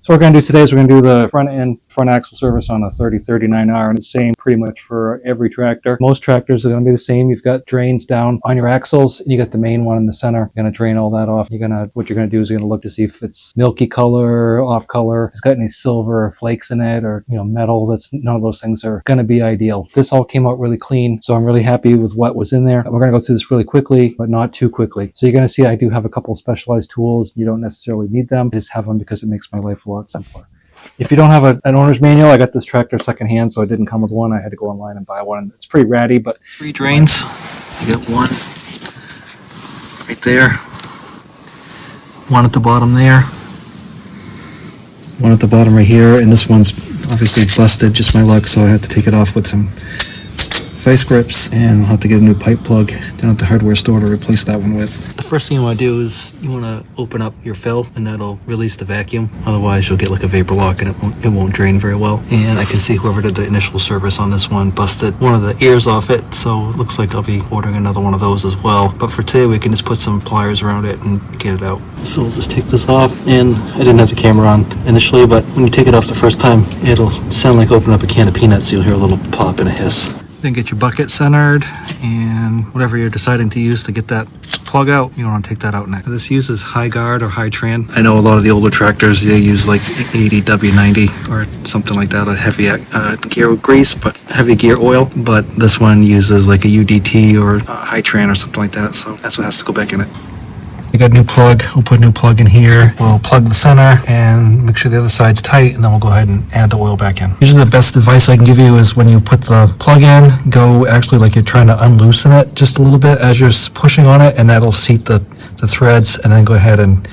So what we're going to do today is we're going to do the front axle service on a 3039R, and it's the same pretty much for every tractor. Most tractors are going to be the same. You've got drains down on your axles, and you got the main one in the center. You're going to drain all that off. What you're going to do is you're going to look to see if it's milky color, off color, if it's got any silver flakes in it, or metal. None of those things are going to be ideal. This all came out really clean, so I'm really happy with what was in there. We're going to go through this really quickly, but not too quickly. So you're going to see I do have a couple of specialized tools. You don't necessarily need them. I just have them because it makes my life a lot simpler. If you don't have an owner's manual, I got this tractor secondhand, so it didn't come with one. I had to go online and buy one. It's pretty ratty, but 3 drains. You got one right there, one at the bottom there, one at the bottom right here, and this one's obviously busted, just my luck, so I had to take it off with some vice grips, and I'll have to get a new pipe plug down at the hardware store to replace that one with. The first thing you want to do is you want to open up your fill, and that'll release the vacuum. Otherwise you'll get like a vapor lock and it won't drain very well. And I can see whoever did the initial service on this one busted one of the ears off it, so it looks like I'll be ordering another one of those as well. But for today we can just put some pliers around it and get it out. So we'll just take this off, and I didn't have the camera on initially, but when you take it off the first time, it'll sound like opening up a can of peanuts. You'll hear a little pop and a hiss. Then get your bucket centered, and whatever you're deciding to use to get that plug out, you want to take that out next. This uses high guard or high tran. I know a lot of the older tractors, they use like 80 W90 or something like that, a heavy gear grease, but heavy gear oil. But this one uses like a UDT or a high tran or something like that, so that's what has to go back in it. We got a new plug. We'll put a new plug in here. We'll plug the center and make sure the other side's tight, and then we'll go ahead and add the oil back in. Usually the best advice I can give you is when you put the plug in, go actually like you're trying to unloosen it just a little bit as you're pushing on it, and that'll seat the threads, and then go ahead and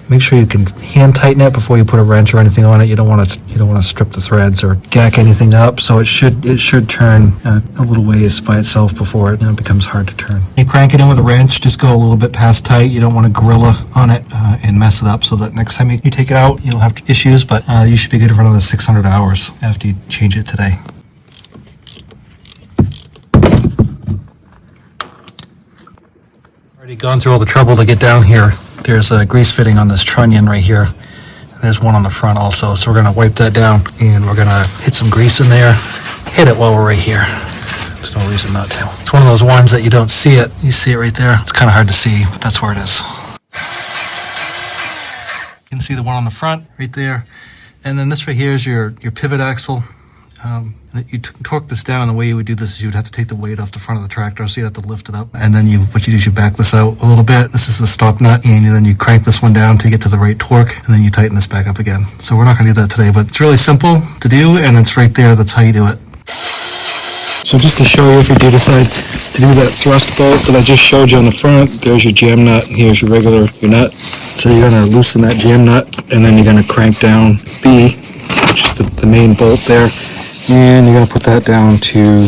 make sure you can hand tighten it before you put a wrench or anything on it. You don't want to strip the threads or gack anything up. So it should turn a little ways by itself before it becomes hard to turn. You crank it in with a wrench. Just go a little bit past tight. You don't want to gorilla on it and mess it up, so that next time you take it out, you'll have issues. But you should be good for another 600 hours after you change it today. Already gone through all the trouble to get down here. There's a grease fitting on this trunnion right here. There's one on the front also, so we're going to wipe that down, and we're going to hit some grease in there. Hit it while we're right here. There's no reason not to. It's one of those ones that you don't see it. You see it right there. It's kind of hard to see, but that's where it is. You can see the one on the front right there. And then this right here is your pivot axle. You torque this down, and the way you would do this is you would have to take the weight off the front of the tractor, so you have to lift it up, and then what you do is you back this out a little bit. This is the stop nut, and then you crank this one down to get to the right torque, and then you tighten this back up again. So we're not going to do that today, but it's really simple to do, and it's right there. That's how you do it. So just to show you, if you do decide to do that thrust bolt that I just showed you on the front, there's your jam nut, here's your nut. So you're going to loosen that jam nut, and then you're going to crank down B, which is the main bolt there. And you're going to put that down to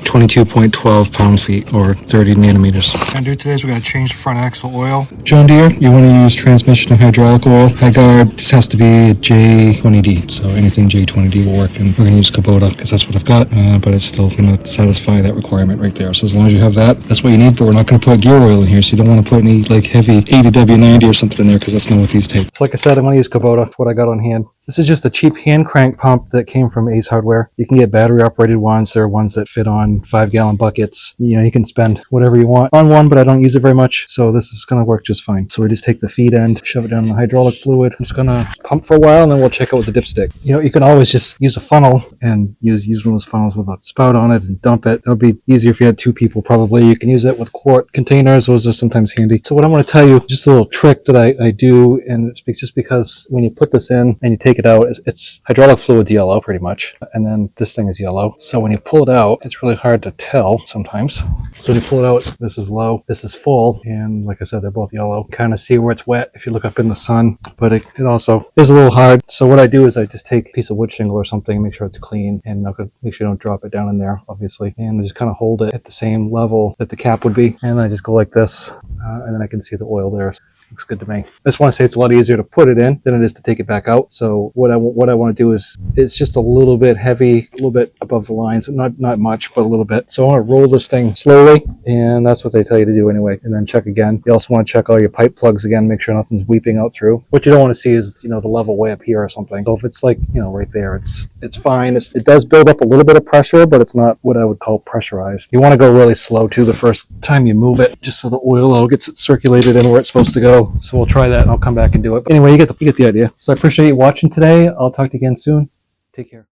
22.12 pound-feet, or 30 nanometers. What we're going to do today is we're going to change the front axle oil. John Deere, you want to use transmission and hydraulic oil. High guard just has to be J20D, so anything J20D will work. And we're going to use Kubota because that's what I've got, but it's still going to satisfy that requirement right there. So as long as you have that, that's what you need. But we're not going to put gear oil in here, so you don't want to put any like heavy 80 W90 or something in there, because that's not what these take. So like I said, I'm going to use Kubota. That's what I got on hand. This is just a cheap hand crank pump that came from Ace Hardware. You can get battery operated ones. There are ones that fit on 5-gallon buckets. You can spend whatever you want on one, but I don't use it very much, so this is going to work just fine. So we just take the feed end, shove it down in the hydraulic fluid. I'm just going to pump for a while, and then we'll check out with the dipstick. You can always just use a funnel and use one of those funnels with a spout on it and dump it. It would be easier if you had 2 people probably. You can use it with quart containers. Those are sometimes handy. So what I'm going to tell you, just a little trick that I do, and it's just because when you put this in and you take it out, it's hydraulic fluid's yellow pretty much, and then this thing is yellow. So when you pull it out, it's really hard to tell sometimes. So when you pull it out, this is low, this is full, and like I said, they're both yellow. Kind of see where it's wet if you look up in the sun, but it also is a little hard. So what I do is I just take a piece of wood shingle or something, make sure it's clean, and make sure you don't drop it down in there, obviously, and I just kind of hold it at the same level that the cap would be, and I just go like this, and then I can see the oil there. Looks good to me. I just want to say it's a lot easier to put it in than it is to take it back out. So what I want to do is, it's just a little bit heavy, a little bit above the line, so not much, but a little bit. So I want to roll this thing slowly, and that's what they tell you to do anyway. And then check again. You also want to check all your pipe plugs again, make sure nothing's weeping out through. What you don't want to see is, the level way up here or something. So if it's like, right there, it's fine. It does build up a little bit of pressure, but it's not what I would call pressurized. You want to go really slow too the first time you move it, just so the oil gets it circulated in where it's supposed to go. So we'll try that and I'll come back and do it. But anyway, you get the idea. So I appreciate you watching today. I'll talk to you again soon. Take care.